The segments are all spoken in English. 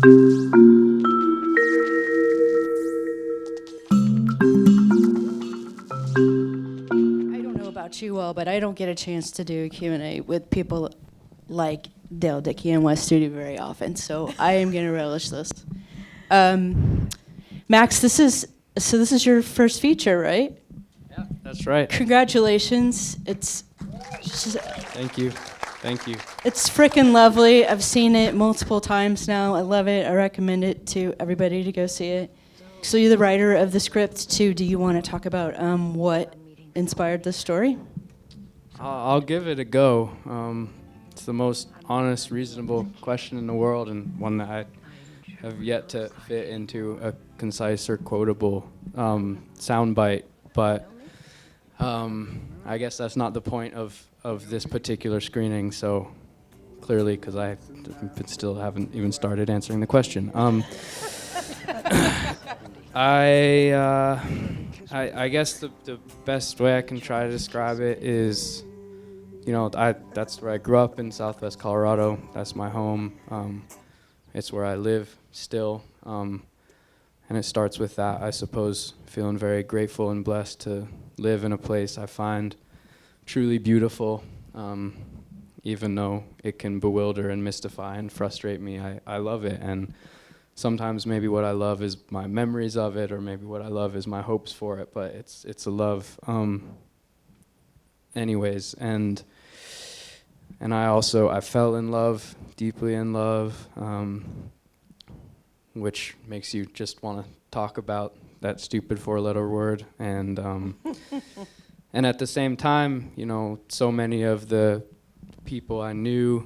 I don't know about you all, but I don't get a chance to do a Q&A with people like Dale, Dickey, and Wes Studi very often, so I am going to relish this. Max, this is your first feature, right? Yeah, that's right. Congratulations. It's just, Thank you. Thank you. it's freaking lovely. I've seen it multiple times now. I love it. I recommend it to everybody to go see it. So you're the writer of the script too. Do you want to talk about what inspired this story? I'll give it a go. It's the most honest, reasonable question in the world, and one that I have yet to fit into a concise or quotable soundbite. But I guess that's not the point of this particular screening. So clearly, because I still haven't even started answering the question. I guess the best way I can try to describe it is, that's where I grew up in Southwest Colorado. That's my home. It's where I live still. And it starts with that, I suppose, feeling very grateful and blessed to live in a place I find truly beautiful, even though it can bewilder and mystify and frustrate me. I love it, and sometimes maybe what I love is my memories of it, or maybe what I love is my hopes for it, but it's a love anyways. And I fell in love, deeply in love, which makes you just want to talk about that stupid four-letter word. And and at the same time, so many of the people I knew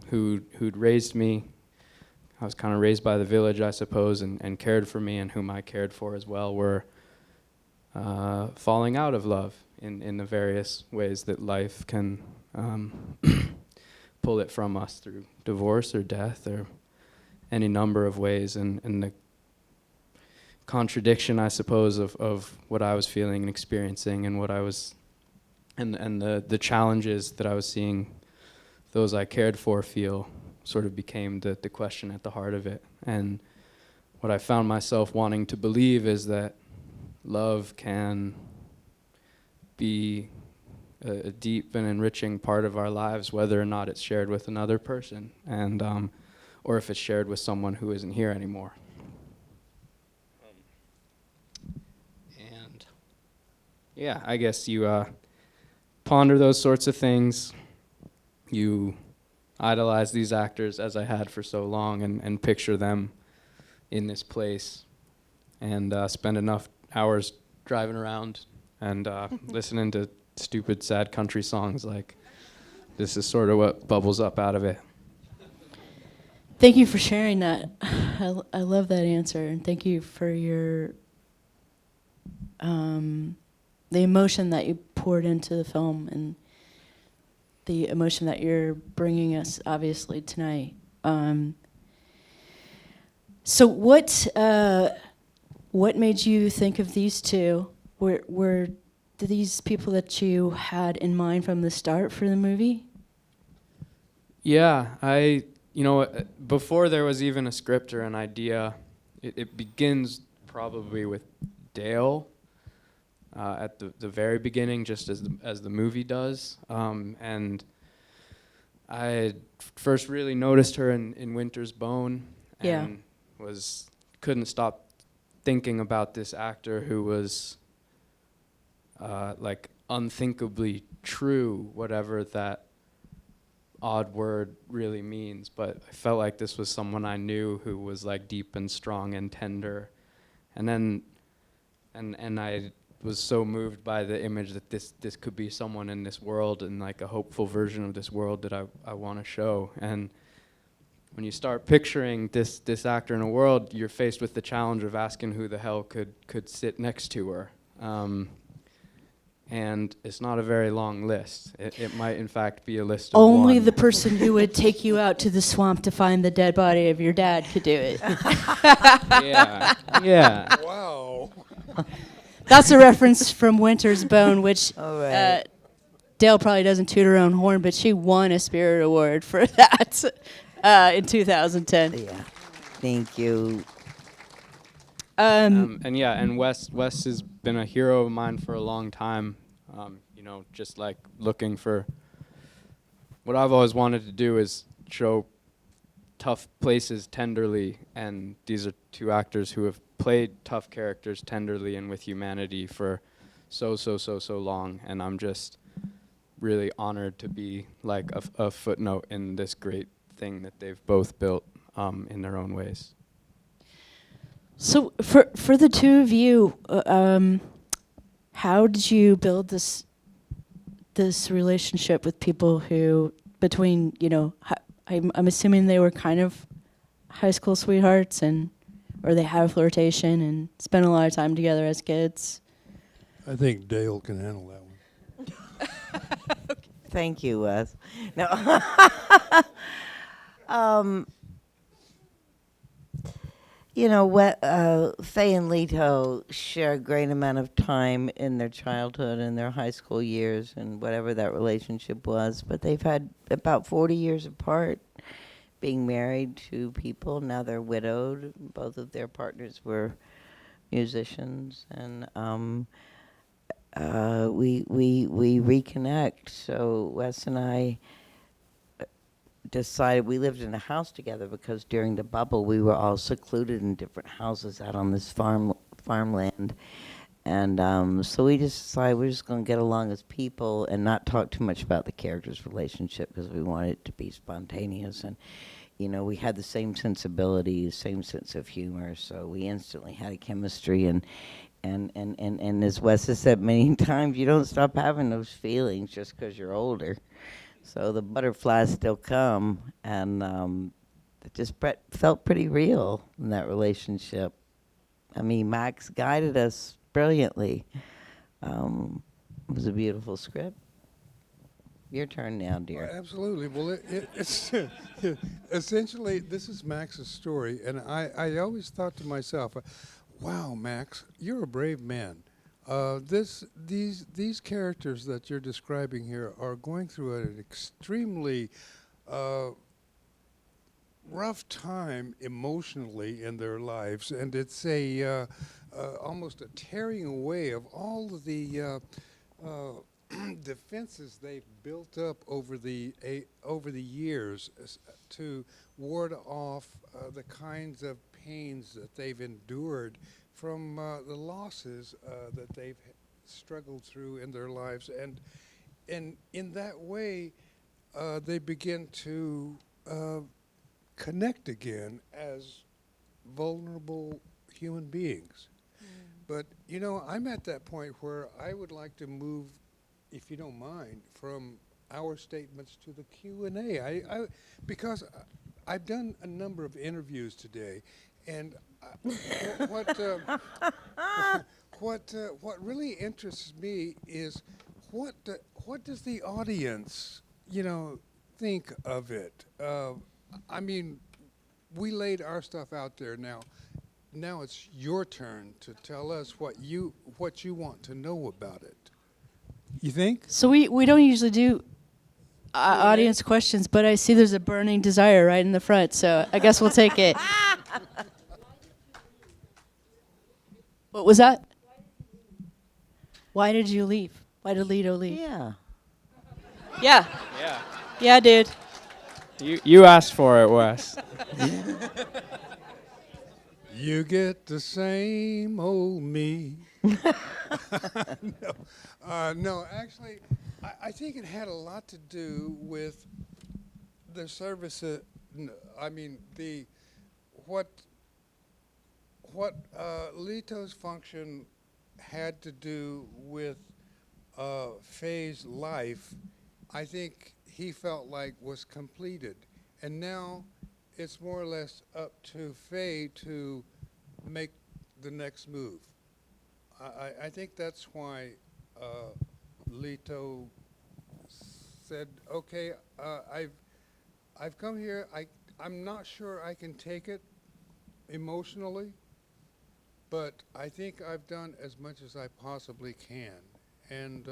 who'd raised me, I was kind of raised by the village, I suppose, and cared for me, and whom I cared for as well, were falling out of love in the various ways that life can pull it from us through divorce or death or any number of ways. And the contradiction, I suppose, of what I was feeling and experiencing, and what I was, and the challenges that I was seeing those I cared for feel, sort of became the question at the heart of it. And what I found myself wanting to believe is that love can be a deep and enriching part of our lives, whether or not it's shared with another person, and or if it's shared with someone who isn't here anymore. And yeah, I guess you ponder those sorts of things. You idolize these actors, as I had for so long, and picture them in this place, and spend enough hours driving around and listening to stupid, sad country songs. Like, this is sort of what bubbles up out of it. Thank you for sharing that. I love that answer, and thank you for your the emotion that you poured into the film, and the emotion that you're bringing us, obviously, tonight. So what made you think of these two? Were these people that you had in mind from the start for the movie? Yeah, before there was even a script or an idea, it begins probably with Dale at the very beginning, just as the movie does. And I first really noticed her in Winter's Bone, and couldn't stop thinking about this actor who was like unthinkably true, whatever that odd word really means. But I felt like this was someone I knew who was like deep and strong and tender. And then and I was so moved by the image that this could be someone in this world, and like a hopeful version of this world that I want to show. And when you start picturing this actor in a world, you're faced with the challenge of asking who the hell could sit next to her. And it's not a very long list. It might, in fact, be a list of Only one. the person who would take you out to the swamp to find the dead body of your dad could do it. Yeah. Wow. That's a reference from Winter's Bone, which All right. Dale probably doesn't toot her own horn, but she won a Spirit Award for that in 2010. Yeah. Thank you. And yeah, and Wes has been a hero of mine for a long time. You know, just like looking for what I've always wanted to do is show tough places tenderly, and these are two actors who have played tough characters tenderly and with humanity for so long, and I'm just really honored to be like a footnote in this great thing that they've both built in their own ways. So for the two of you, how did you build this relationship with people who, between, you know, I'm assuming they were kind of high school sweethearts, or they had a flirtation and spent a lot of time together as kids? I think Dale can handle that one. Thank you, Wes. No. You know, Faye and Leto share a great amount of time in their childhood and their high school years and whatever that relationship was. But they've had about 40 years apart, being married to people. Now they're widowed. Both of their partners were musicians. And we reconnect. So Wes and I decided, we lived in a house together because during the bubble we were all secluded in different houses out on this farmland, and so we just decided we're just going to get along as people and not talk too much about the characters' relationship because we wanted it to be spontaneous. And you know, we had the same sensibilities, same sense of humor, so we instantly had a chemistry. And as Wes has said many times, you don't stop having those feelings just because you're older. So the butterflies still come, and it just felt pretty real in that relationship. I mean, Max guided us brilliantly. It was a beautiful script. Your turn now, dear. Well, absolutely. Well, it's essentially, this is Max's story, and I always thought to myself, wow, Max, you're a brave man. These characters that you're describing here are going through an extremely rough time emotionally in their lives, and it's a almost a tearing away of all of the defenses they've built up over the years to ward off the kinds of pains that they've endured from the losses that they've struggled through in their lives, and in that way they begin to connect again as vulnerable human beings. But you know, I'm at that point where I would like to move, if you don't mind, from our statements to the Q&A. I because I've done a number of interviews today, and what really interests me is what does the audience, you know, think of it? I mean, we laid our stuff out there now. Now it's your turn to tell us what you want to know about it. You think? So we don't usually do audience questions, but I see there's a burning desire right in the front, so I guess we'll take it. What was that? Why did you leave? Why did Leto leave? Yeah. Yeah. Yeah. Yeah, dude. You asked for it, Wes. You get the same old me. No, actually, I think it had a lot to do with the service. I mean, what Leto's function had to do with Faye's life, I think he felt like was completed. And now it's more or less up to Faye to make the next move. I think that's why Leto said, okay, I've come here, I'm not sure I can take it emotionally, but I think I've done as much as I possibly can. And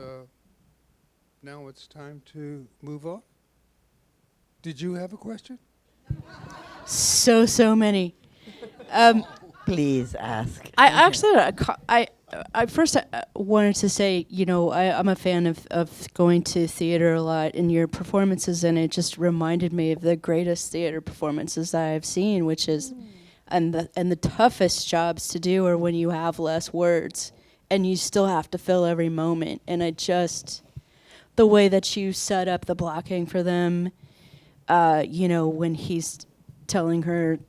now it's time to move on. Did you have a question? So many. Please ask. I actually, I first wanted to say, I'm a fan of going to theater a lot, and your performances in it just reminded me of the greatest theater performances that I've seen, which is, and the toughest jobs to do are when you have less words, and you still have to fill every moment. And the way that you set up the blocking for them, when he's telling her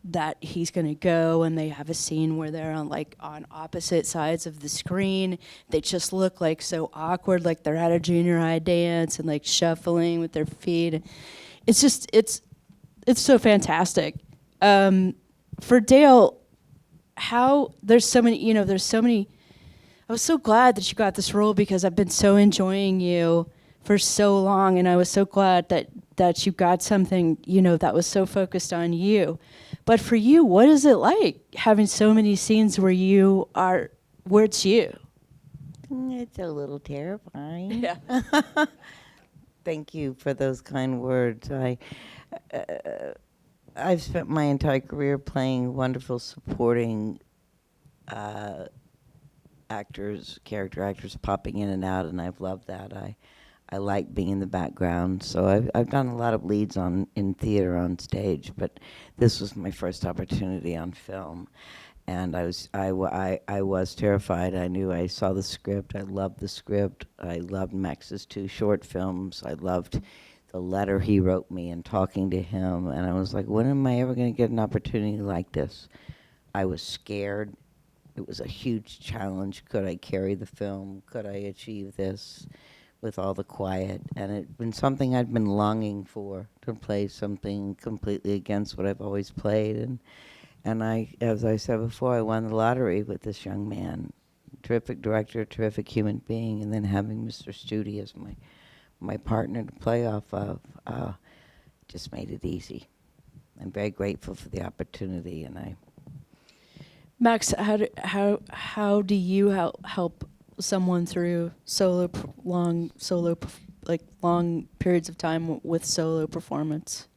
that he's going to go, and they have a scene where they're on opposite sides of the screen. They just look like so awkward, like they're at a junior high dance and like shuffling with their feet. It's just, it's so fantastic. For Dale, there's so many, I was so glad that you got this role because I've been so enjoying you for so long, and I was so glad that you got something, that was so focused on you. But for you, what is it like having so many scenes where it's you? It's a little terrifying. Yeah. Thank you for those kind words. I've spent my entire career playing wonderful supporting character actors popping in and out, and I've loved that. I like being in the background, so I've done a lot of leads in theater on stage, but this was my first opportunity on film, and I was terrified. I saw the script. I loved the script. I loved Max's 2 short films. I loved the letter he wrote me and talking to him, and I was like, when am I ever going to get an opportunity like this? I was scared. It was a huge challenge. Could I carry the film? Could I achieve this with all the quiet? And it's been something I'd been longing for, to play something completely against what I've always played. And I, as I said before, I won the lottery with this young man. Terrific director, terrific human being, and then having Mr. Studi as my partner to play off of just made it easy. I'm very grateful for the opportunity, and Max, how do you help someone through long periods of time with solo performance?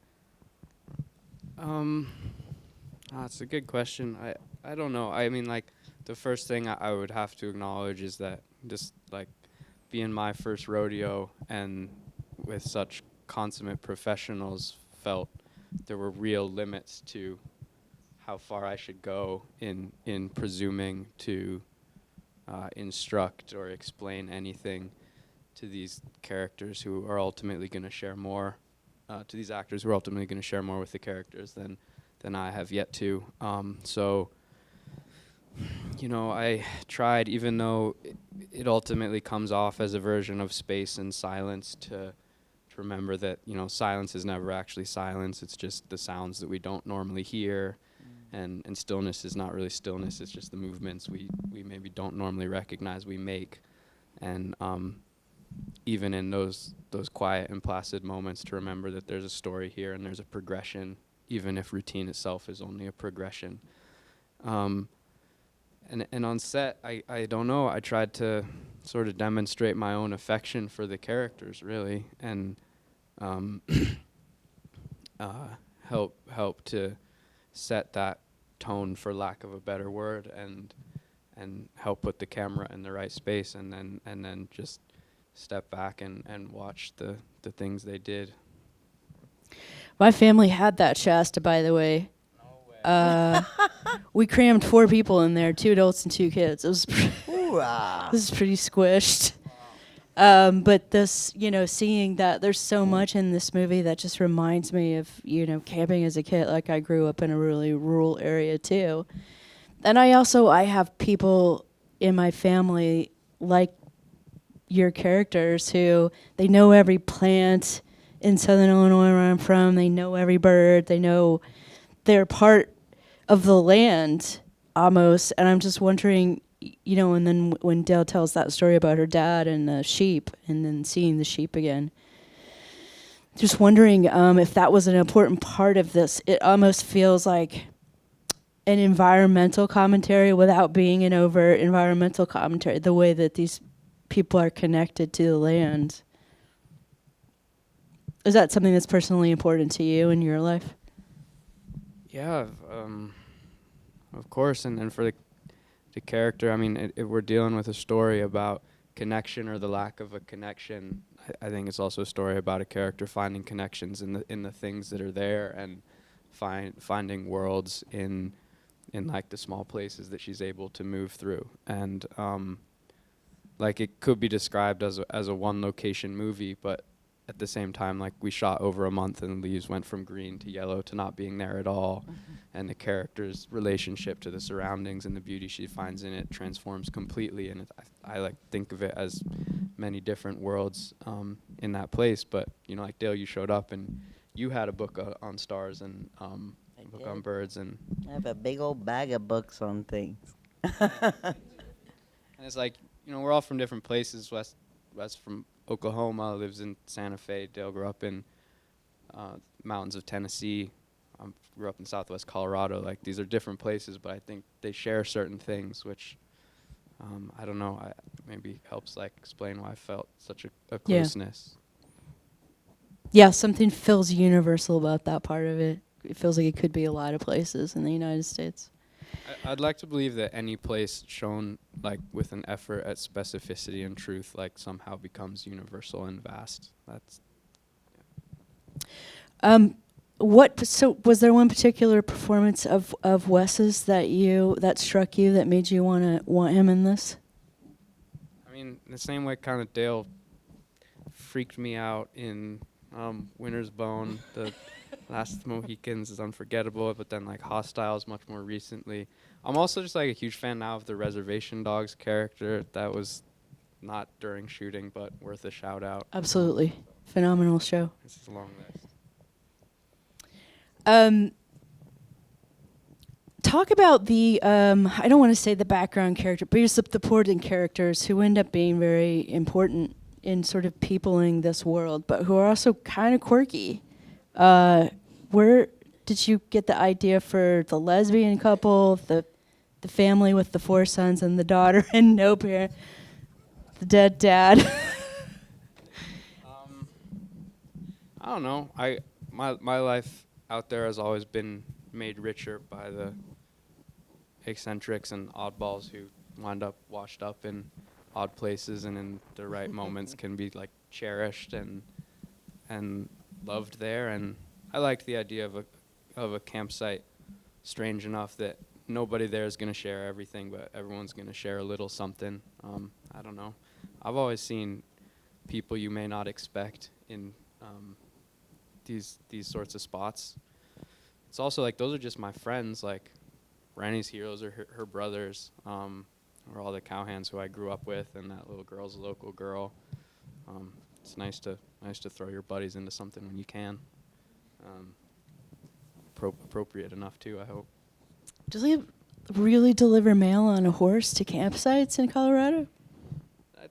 That's a good question. I don't know. I mean, like, the first thing I would have to acknowledge is that just like being my first rodeo and with such consummate professionals, felt there were real limits to how far I should go in presuming to instruct or explain anything to these characters who are ultimately going to share more, to these actors who are ultimately going to share more with the characters than I have yet to. So, I tried, even though it ultimately comes off as a version of space and silence, to remember that, silence is never actually silence. It's just the sounds that we don't normally hear. And stillness is not really stillness. It's just the movements we maybe don't normally recognize we make. And even in those quiet and placid moments, to remember that there's a story here and there's a progression, even if routine itself is only a progression. And on set, I don't know, I tried to sort of demonstrate my own affection for the characters, really, and help to set that tone, for lack of a better word, and help put the camera in the right space, and then just step back and watch the things they did. My family had that Shasta, by the way. No way. We crammed 4 people in there, 2 adults and 2 kids. It was this is pretty squished. But this, seeing that there's so much in this movie that just reminds me of, camping as a kid. Like, I grew up in a really rural area too. And I have people in my family, like your characters, who they know every plant in Southern Illinois where I'm from. They know every bird. They know they're part of the land almost. And I'm just wondering, and then when Dale tells that story about her dad and the sheep, and then seeing the sheep again, just wondering if that was an important part of this. It almost feels like an environmental commentary without being an overt environmental commentary, the way that these people are connected to the land. Is that something that's personally important to you in your life? Yeah, of course, and for the character, I mean, if we're dealing with a story about connection or the lack of a connection, I think it's also a story about a character finding connections in the things that are there and finding worlds in like the small places that she's able to move through. And like it could be described as a one location movie, but at the same time, like we shot over a month and the leaves went from green to yellow to not being there at all. And the character's relationship to the surroundings and the beauty she finds in it transforms completely. And I like think of it as many different worlds in that place. But you know, like Dale, you showed up and you had a book on stars and a book on birds, and I have a big old bag of books on things. and it's like, you know, we're all from different places. Wes from Oklahoma, lives in Santa Fe. Dale grew up in mountains of Tennessee. Grew up in Southwest Colorado. Like these are different places, but I think they share certain things, which I don't know. Maybe helps like explain why I felt such a closeness. Yeah, something feels universal about that part of it. It feels like it could be a lot of places in the United States. I'd like to believe that any place shown like with an effort at specificity and truth, like somehow becomes universal and vast. That's. So was there one particular performance of Wes's that struck you that made you want him in this? I mean, the same way kind of Dale freaked me out in Winter's Bone. The Last Mohicans is unforgettable, but then like Hostiles much more recently. I'm also just like a huge fan now of the Reservation Dogs character. That was not during shooting, but worth a shout out. Absolutely. Phenomenal show. This is a long list. Talk about the, I don't want to say the background character, but just the supporting characters who end up being very important in sort of peopling this world, but who are also kind of quirky. Where did you get the idea for the lesbian couple, the family with the 4 sons and the daughter and no parent, the dead dad? I don't know. My life out there has always been made richer by the eccentrics and oddballs who wind up washed up in odd places and in the right moments can be like cherished and loved there. And I liked the idea of a campsite strange enough that nobody there is going to share everything, but everyone's going to share a little something. I don't know. I've always seen people you may not expect in these sorts of spots. It's also like those are just my friends. Like Ranny's heroes are her brothers, or all the cowhands who I grew up with, and that little girl's a local girl. It's nice to throw your buddies into something when you can. Appropriate enough too, I hope. Does he really deliver mail on a horse to campsites in Colorado?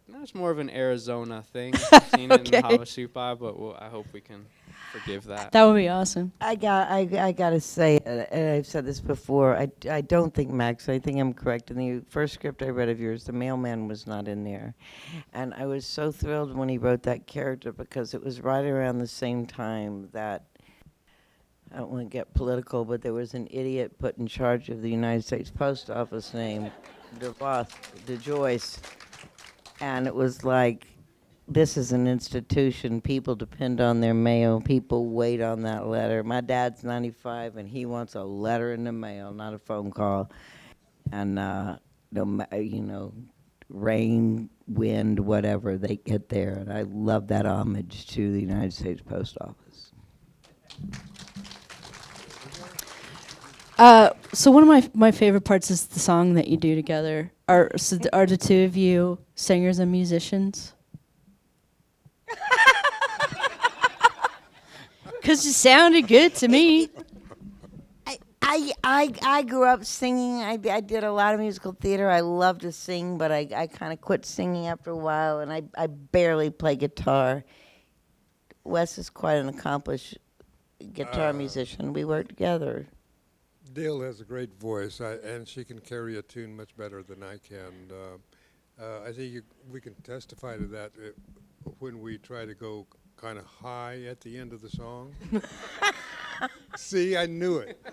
That's more of an Arizona thing. I've seen it in Havasupai, but I hope we can forgive that. That would be awesome. I gotta say, and I've said this before. I don't think Max. I think I'm correct. In the first script I read of yours, the mailman was not in there, and I was so thrilled when he wrote that character because it was right around the same time that. I don't want to get political, but there was an idiot put in charge of the United States Post Office named DeJoyce, and it was like. This is an institution. People depend on their mail. People wait on that letter. My dad's 95, and he wants a letter in the mail, not a phone call. And, rain, wind, whatever, they get there. And I love that homage to the United States Post Office. So one of my favorite parts is the song that you do together. Are the two of you singers and musicians? Because you sounded good to me. I grew up singing. I did a lot of musical theater. I love to sing, but I kind of quit singing after a while, and I barely play guitar. Wes is quite an accomplished guitar musician. We work together. Dale has a great voice, and she can carry a tune much better than I can. I think we can testify to that when we try to go kind of high at the end of the song. See, I knew it.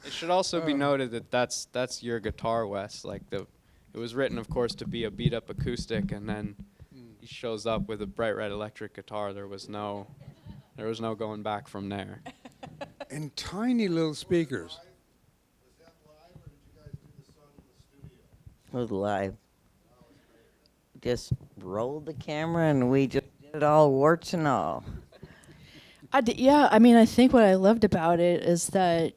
It should also be noted that that's your guitar, Wes. Like it was written, of course, to be a beat-up acoustic, and then he shows up with a bright red electric guitar. There was no going back from there. And tiny little speakers. It was live. Just rolled the camera and we just did it all, warts and all. Yeah, I mean, I think what I loved about it is that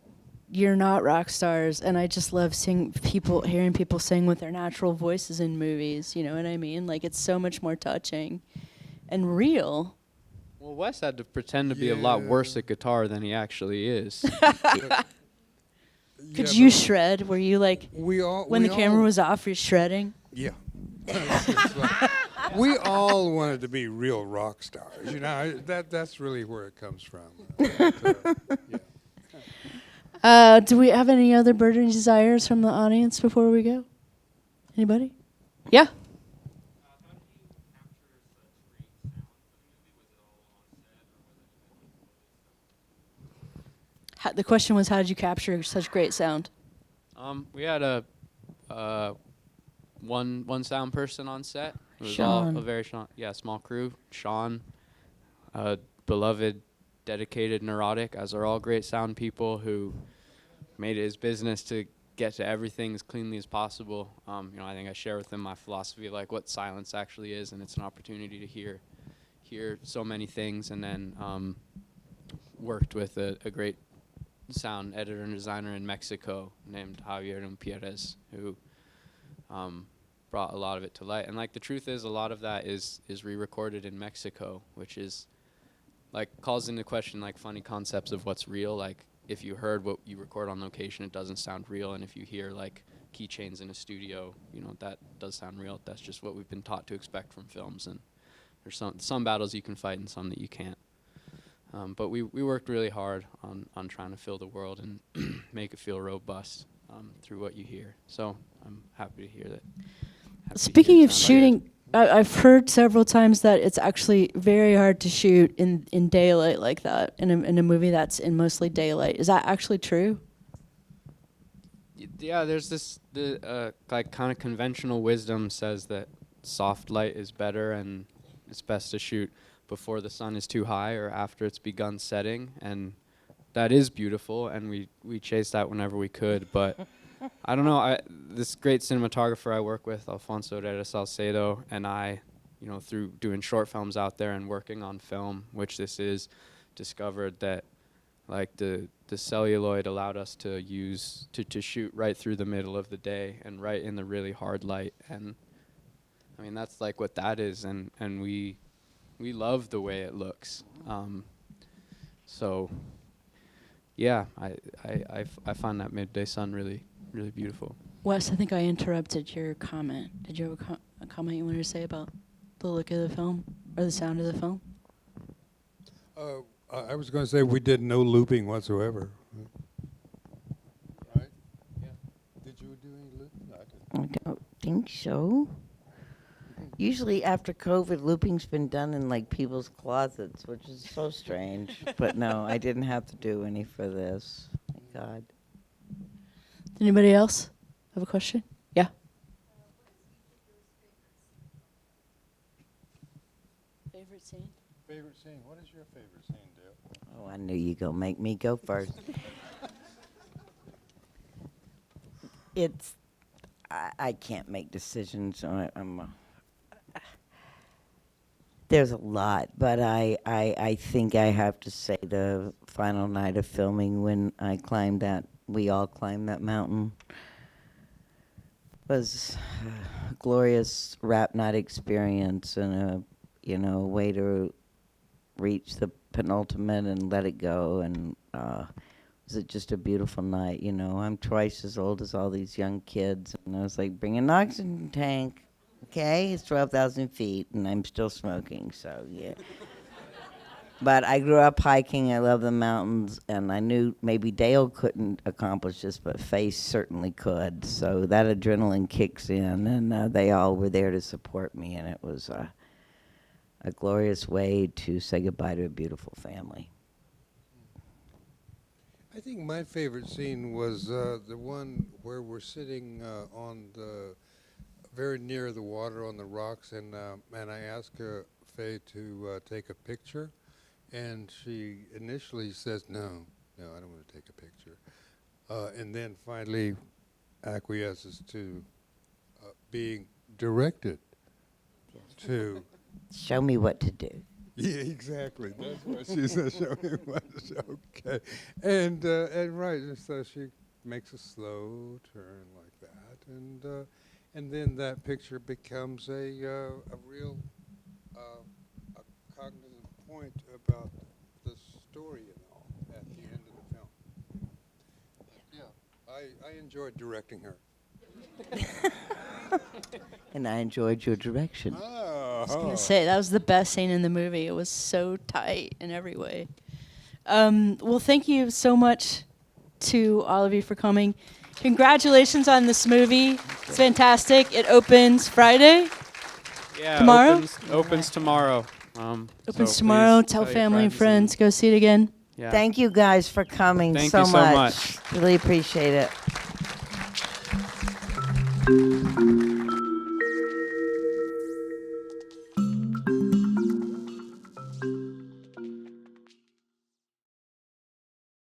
you're not rock stars, and I just love hearing people sing with their natural voices in movies. You know what I mean? Like, it's so much more touching and real. Well, Wes had to pretend to be a lot worse at guitar than he actually is. Could you shred? Were you like, when the camera all, was off, you're shredding? Yeah. We all wanted to be real rock stars. You know, that's really where it comes from. Yeah. Do we have any other burning desires from the audience before we go? Anybody? Yeah? The question was, how did you capture such great sound? We had a one sound person on set. It was Sean. all a very small crew. Sean, beloved, dedicated neurotic, as are all great sound people who made it his business to get to everything as cleanly as possible. I think I share with him my philosophy of like what silence actually is, and it's an opportunity to hear so many things. And then worked with a great sound editor and designer in Mexico named Javier Perez, who brought a lot of it to light. And like the truth is, a lot of that is re-recorded in Mexico, which is like calls into question like funny concepts of what's real. Like if you heard what you record on location, it doesn't sound real, and if you hear like keychains in a studio, that does sound real. That's just what we've been taught to expect from films, and there's some battles you can fight and some that you can't. But we worked really hard on trying to fill the world and make it feel robust through what you hear. So I'm happy to hear that. Speaking of shooting, I've heard several times that it's actually very hard to shoot in daylight like that, in a movie that's in mostly daylight. Is that actually true? Yeah, there's like kind of conventional wisdom says that soft light is better and it's best to shoot before the sun is too high or after it's begun setting, and that is beautiful, and we chased that whenever we could. But I don't know, this great cinematographer I work with, Alfonso de Salcedo, and I, through doing short films out there and working on film, which this is, discovered that like the celluloid allowed us to use to shoot right through the middle of the day and right in the really hard light. And I mean, that's like what that is, and we love the way it looks. So yeah, I find that midday sun really, really beautiful. Wes, I think I interrupted your comment. Did you have a comment you wanted to say about the look of the film or the sound of the film? I was going to say we did no looping whatsoever. Right? Yeah. Did you do any looping? I didn't. I don't think so. Usually after COVID, looping's been done in like people's closets, which is so strange. But no, I didn't have to do any for this. Thank God. Anybody else have a question? Yeah. Favorite scene? Favorite scene? What is your favorite scene, Dale? Oh, I knew you go make me go first. I can't make decisions on it. There's a lot, but I think I have to say the final night of filming when we all climbed that mountain was a glorious rap night experience and a way to reach the penultimate and let it go, and was it just a beautiful night. I'm twice as old as all these young kids, and I was like, bring an oxygen tank. Okay, it's 12,000 feet, and I'm still smoking, so yeah. But I grew up hiking. I love the mountains, and I knew maybe Dale couldn't accomplish this, but Faye certainly could. So that adrenaline kicks in, and they all were there to support me, and it was a a glorious way to say goodbye to a beautiful family. I think my favorite scene was the one where we're sitting on the very near the water on the rocks, and I asked Faye to take a picture, and she initially says no, I don't want to take a picture, and then finally acquiesces to being directed to. Show me what to do. Yeah, exactly. That's what she said. Show me what. Okay, and right, and so she makes a slow turn like that, and then that picture becomes a real a cognitive point about the story and all at the end of the film. Yeah, I enjoyed directing her. And I enjoyed your direction. Oh, I was gonna say that was the best scene in the movie. It was so tight in every way. Well, thank you so much to all of you for coming. Congratulations on this movie. It's fantastic. It opens Friday. Yeah, Tomorrow? opens tomorrow. Opens so tomorrow. please Tell your family and friends. Go see it again. Yeah. Thank you guys for coming Thank so you so much. Really appreciate it.